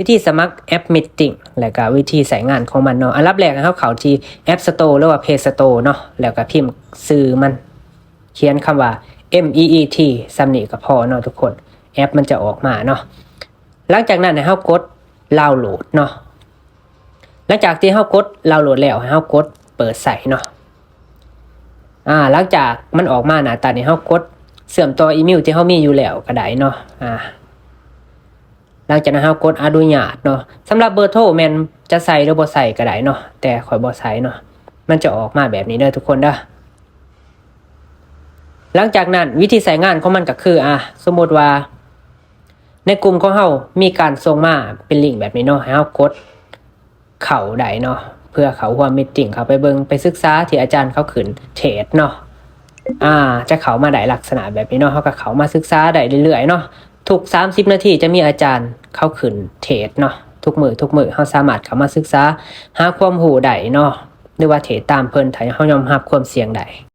วิธีสมัครแอป Meeting แล้วก็วิธีใช้งานของมันเนาะอันดับแรกให้เข้าที่ App Store หรือว่า Play Store เนาะแล้วก็พิมพ์ชื่อมันเขียนคำว่า MEET ซ้ำนี้ก็พอเนาะทุกคนแอปมันจะออกมาเนาะหลังจากนั้นให้เฮากดดาวน์โหลดเนาะหลังจากที่เฮากดดาวน์โหลดแล้วให้เฮากดเปิดใส่เนาะหลังจากมันออกมาหน้าตานี้เฮากดเชื่อมต่ออีเมลที่เฮามีอยู่แล้วก็ได้เนาะหลังจากนั้นเฮากดอนุญาตเนาะสำหรับเบอร์โทรแม่นจะใส่หรือบ่ใส่ก็ได้เนาะแต่ข่อยบ่ใส่เนาะมันจะออกมาแบบนี้เด้อทุกคนเด้อหลังจากนั้นวิธีใช้งานของมันก็คือสมมุติว่าในกลุ่มของเฮามีการส่งมาเป็นลิงก์แบบนี้เนาะให้เฮากดเข้าได้เนาะเพื่อเข้าร่วมมีตติ้งเข้าไปเบิ่งไปศึกษาที่อาจารย์เขาขึ้นเทศเนาะจะเข้ามาได้ลักษณะแบบนี้เนาะเฮาก็เข้ามาศึกษาได้เรื่อยๆเนาะทุก30นาทีจะมีอาจารย์เข้าขึ้นเทศเนาะทุกมื้อเฮาสามารถเข้ามาศึกษาหาความรู้ได้เนาะหรือว่าเทศตามเพิ่นถ้าเฮายอมรับความเสี่ยงได้